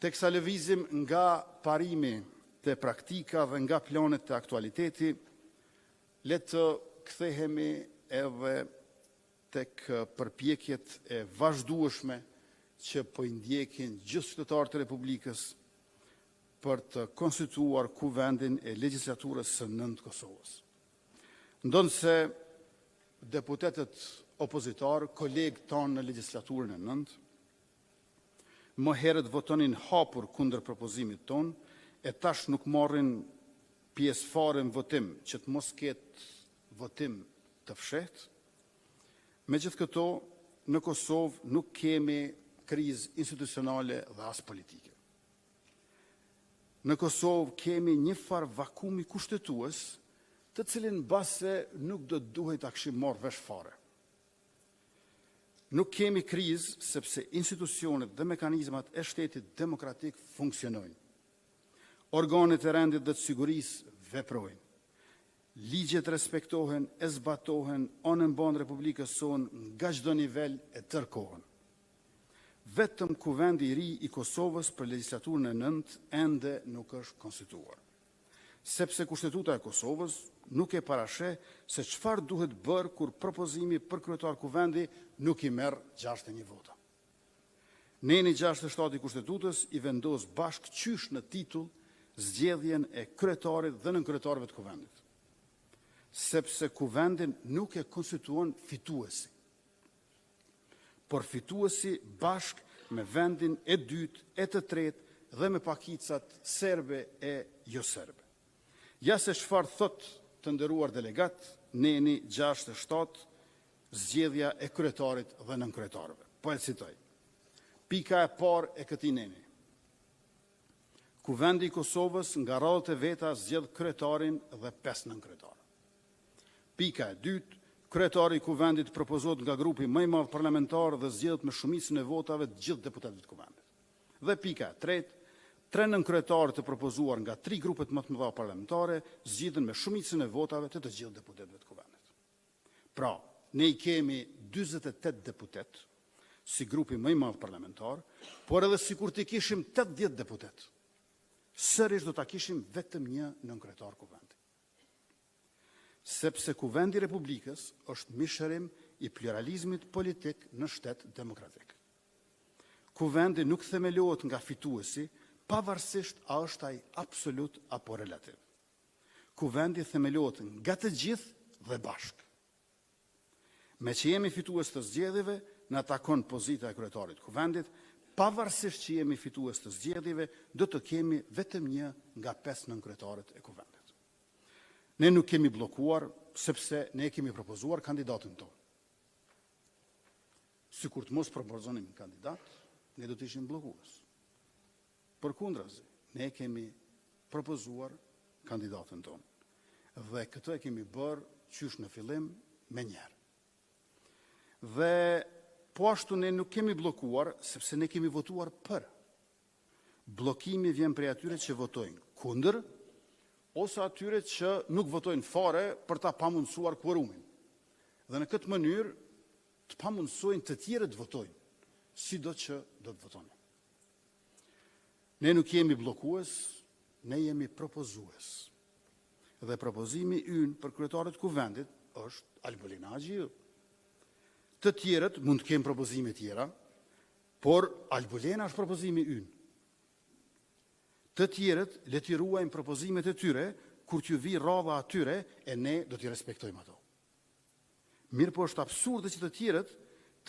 Teksa lëvizim nga parimi të praktika dhe nga planet të aktualiteti, le të kthehemi edhe tek përpjekjet e vazhdueshme që po i ndjekin gjithë qytetarët e Republikës për të konstituar kuvendin e legjislaturës së 9 Kosovës. Ndonë se deputetët opozitarë, kolegë tonë në legjislaturën e 9, më herët votonin hapur kundër propozimit tonë, e tash nuk marrin pjesë fare në votim, që të mos ketë votim të fshehtë. Megjithatë, në Kosovë nuk kemi krizë institucionale dhe as politike. Në Kosovë kemi një farë vakumi kushtetues, të cilin base nuk do duhet ta kishim marrë vesh fare. Nuk kemi krizë sepse institucionet dhe mekanizmat e shtetit demokratik funksionojnë. Organet e rendit dhe të sigurisë veprojnë. Ligjet respektohen, e zbatohen, anë mban Republikës sonë nga çdo nivel e tërkohën. Vetëm kuvendi I ri I Kosovës për legjislaturën e 9 ende nuk është konstituar. Sepse Kushtetuta e Kosovës nuk e parasheh se çfarë duhet bërë kur propozimi për kryetar kuvendi nuk I merr 61 vota. Neni 67 I Kushtetutës I vendos bashkë qysh në titull zgjedhjen e kryetarit dhe nënkretarëve të kuvendit. Sepse kuvendin nuk e konstituon fituesi, por fituesi bashkë me vendin e dytë, e të tretë dhe me pakicat serbe e jo serbe. Ja se çfarë thot të nderuar delegat, neni 67, zgjedhja e kryetarit dhe nënkretarëve. Po e citoj. Pika e parë e këtij neni. Kuvendi I Kosovës nga radhët e veta zgjedh kryetarin dhe 5 nënkretarë. Pika e dytë, kryetari I kuvendit propozohet nga grupi më I madh parlamentar dhe zgjedhet me shumicën e votave të gjithë deputetëve të kuvendit. Dhe pika e tretë, 3 nënkretarë të propozuar nga 3 grupet më të mëdha parlamentare zgjidhen me shumicën e votave të gjithë deputetëve të kuvendit. Pra, ne I kemi 48 deputet si grupi më I madh parlamentar, por edhe sikur të kishim 80 deputet, sërish do ta kishim vetëm një nënkretar kuvendi. Sepse kuvendi I Republikës është mishërim I pluralizmit politik në shtet demokratik. Kuvendi nuk themelohet nga fituesi, pavarësisht a është ai absolut apo relativ. Kuvendi themelohet nga të gjithë dhe bashkë. Me që jemi fitues të zgjedhjeve, na takon pozita e kryetarit të kuvendit, pavarësisht që jemi fitues të zgjedhjeve, do të kemi vetëm një nga 5 nënkretarët e kuvendit. Ne nuk kemi bllokuar, sepse ne kemi propozuar kandidatin tonë. Sikur të mos propozonim kandidat, ne do të ishim bllokues. Përkundrazi, ne kemi propozuar kandidatin tonë. Dhe këtë e kemi bërë qysh në fillim me njerë. Dhe po ashtu ne nuk kemi bllokuar, sepse ne kemi votuar për. Bllokimi vjen prej atyre që votojnë kundër, ose atyre që nuk votojnë fare për ta pamundsuar kvorumin. Dhe në këtë mënyrë të pamundsojnë të tjerët të votojnë, sido që do të votonin. Ne nuk jemi bllokues, ne jemi propozues. Dhe propozimi ynë për kryetarët e kuvendit është Albulina Xhiu. Të tjerët mund të kenë propozime tjera, por Albulina është propozimi ynë. Të tjerët le t'i ruajmë propozimet e tyre, kur t'ju vi radha atyre, e ne do t'i respektojmë ato. Mirë po është absurde që të tjerët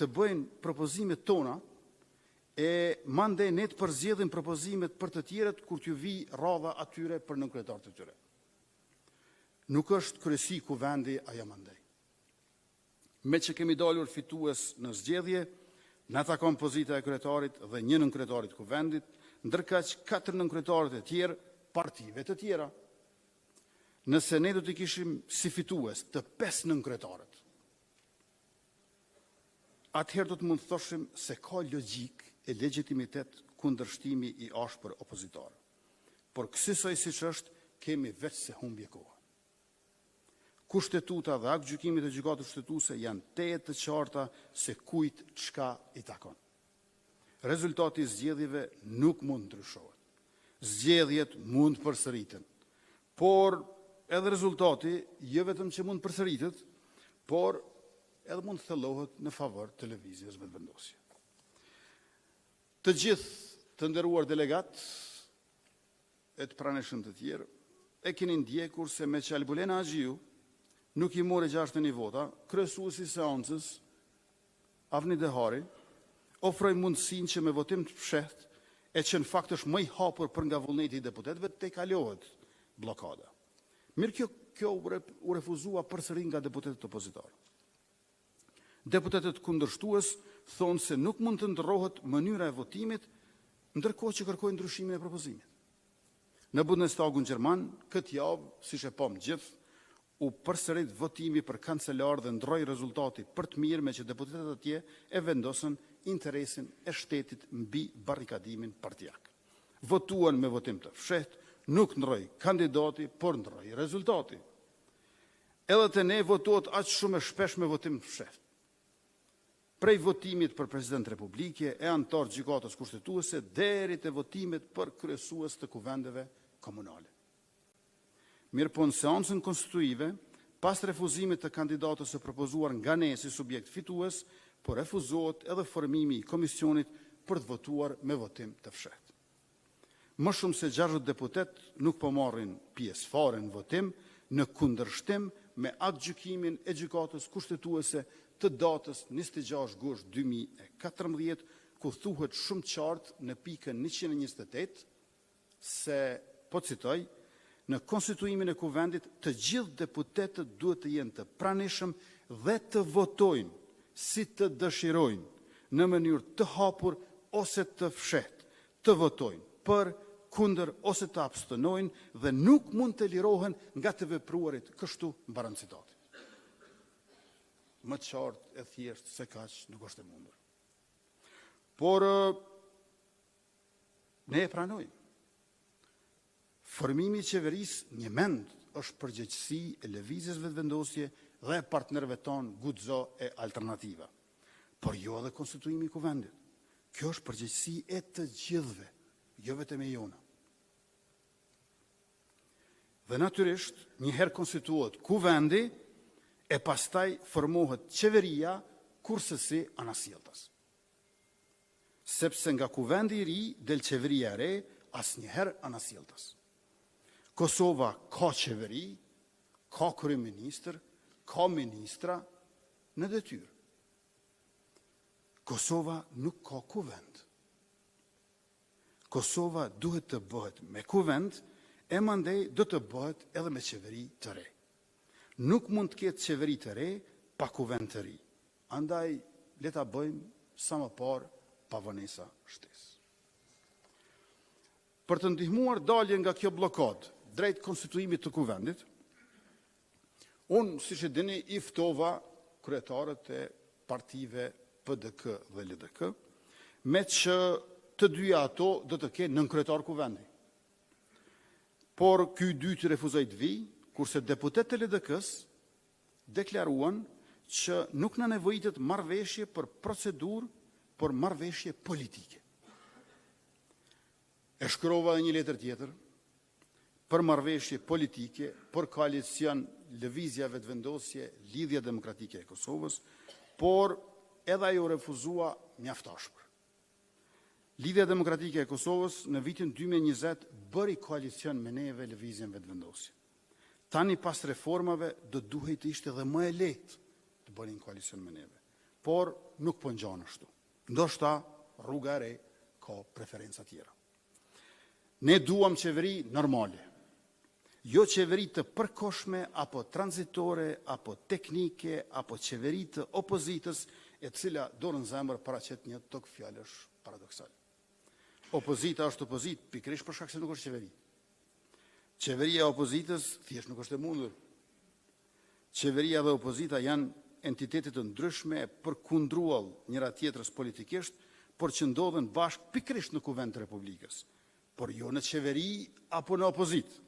të bëjnë propozimet tona, e mandej ne të përzgjedhim propozimet për të tjerët, kur t'ju vi radha atyre për nënkretarët e tyre. Nuk është kryesi kuvendi ajo mandej. Me që kemi dalur fitues në zgjedhje, na takon pozita e kryetarit dhe një nënkretarit kuvendit, ndërkaq 4 nënkretarët e tjerë partive të tjera. Nëse ne do të kishim si fitues të 5 nënkretarët, atëherë do të mund të thoshim se ka logjik e legjitimitet kundërshtimi I ashpër opozitar. Por kësaj siç është, kemi veç se humbje kohë. Kushtetuta dhe akt gjykimit e gjykatës kushtetuese janë tejet të qarta se kujt çka I takon. rezultati i zgjedhjeve nuk mund të ndryshohet. Zgjedhjet mund përsëriten, por edhe rezultati jo vetëm që mund përsëritet, por edhe mund të thellohet në favor të lëvizjes vetëvendosje. Të gjithë të nderuar delegat e të pranishëm të tjerë, e keni ndjekur se me që Albulena Agjiu nuk i more 61 vota, kryesuesi i seancës Avni Dehari ofroi mundësinë që me votim të fshehtë, e që në fakt është më i hapur për nga vullneti i deputetëve, të kalohet bllokada. Mirë, kjo u refuzua përsëri nga deputetët opozitarë. Deputetët kundërshtues thonë se nuk mund të ndërrohet mënyra e votimit, ndërkohë që kërkojnë ndryshimin e propozimit. Në Bundestagun gjerman, këtë javë, siç e pam gjithë, u përsërit votimi për kancelar dhe ndroi rezultati për të mirë, me që deputetët atje e vendosën interesin e shtetit mbi barrikadimin partijak. Votuan me votim të fshehtë, nuk ndroi kandidati, por ndroi rezultati. Edhe te ne votohet aq shumë e shpesh me votim të fshehtë. Prej votimit për president Republike e antar gjykatës kushtetuese deri te votimet për kryesues të kuvendeve komunale. Mirëpo në seancën konstituive, pas refuzimit të kandidatës së propozuar nga ne si subjekt fitues, por refuzohet edhe formimi i komisionit për të votuar me votim të fshehtë. Më shumë se 60 deputet nuk po marrin pjesë fare në votim, në kundërshtim me aktgjykimin e gjykatës kushtetuese të datës 26 gusht 2014, ku thuhet shumë qartë në pikën 128 se, po citoj, në konstituimin e kuvendit të gjithë deputetët duhet të jenë të pranishëm dhe të votojnë si të dëshirojnë në mënyrë të hapur ose të fshehtë, të votojnë për, kundër ose të abstenojnë dhe nuk mund të lirohen nga të vepruarit, kështu mbaron citati. Më qartë e thjeshtë se kaq nuk është e mundur. Por ne e pranojmë. Formimi i qeverisë një mend është përgjegjësi e lëvizjes vetëvendosje dhe e partnerëve tonë Guxo e Alternativa, por jo edhe konstituimi i kuvendit. Kjo është përgjegjësi e të gjithëve, jo vetëm e jona. Dhe natyrisht, njëherë konstituohet kuvendi e pastaj formohet qeveria kurse si anasjelltas. Sepse nga kuvendi i ri del qeveria e re, asnjëherë anasjelltas. Kosova ka qeveri, ka kryeministër, ka ministra në detyrë. Kosova nuk ka kuvend. Kosova duhet të bëhet me kuvend, e mandej do të bëhet edhe me qeveri të re. Nuk mund të ketë qeveri të re pa kuvend të ri. Andaj, le ta bëjmë sa më parë pa vonesa shtesë. Për të ndihmuar dalje nga kjo blokadë drejt konstituimit të kuvendit, unë, siç e dini, i ftova kryetarët e partive PDK dhe LDK, me që të dyja ato do të kenë nënkryetar kuvendi. Por ky i dyti refuzoi të vijë, kurse deputetët e LDK-s deklaruan që nuk na nevojitet marrëveshje për procedurë, por marrëveshje politike. E shkrova edhe një letër tjetër për marrëveshje politike, për koalicion lëvizja vetëvendosje, lidhja demokratike e Kosovës, por edhe ajo refuzua mjaftashpër. Lidhja demokratike e Kosovës në vitin 2020 bëri koalicion me neve lëvizjen vetëvendosje. Tani pas reformave do duhet të ishte edhe më e lehtë të bënin koalicion me neve, por nuk po ngjan ashtu. Ndoshta rruga e re ka preferenca tjera. Ne duam qeveri normale, jo qeveri të përkohshme, apo tranzitore, apo teknike, apo qeveri të opozitës, e cila dorën zemër paraqet një tokë fjalësh paradoksal. Opozita është opozitë pikërisht për shkak se nuk është qeveri. Qeveria e opozitës thjesht nuk është e mundur. Qeveria dhe opozita janë entitete të ndryshme e përkundruar njëra tjetrës politikisht, por që ndodhen bashkë pikërisht në kuvend të Republikës, por jo në qeveri apo në opozitë.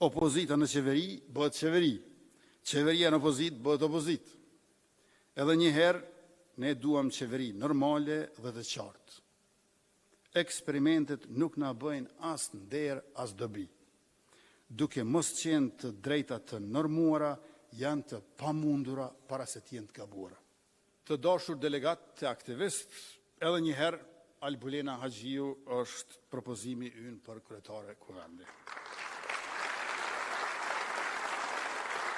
Opozita në qeveri bëhet qeveri, qeveria në opozitë bëhet opozitë. Edhe një herë ne duam qeveri normale dhe të qartë. eksperimentet nuk na bëjnë as nder, as dobi. Duke mos qenë të drejta të normuara, janë të pamundura para se të jenë të gabuara. Të dashur delegat të aktivist, edhe një herë Albulena Haxhiu është propozimi ynë për kryetare kuvendi.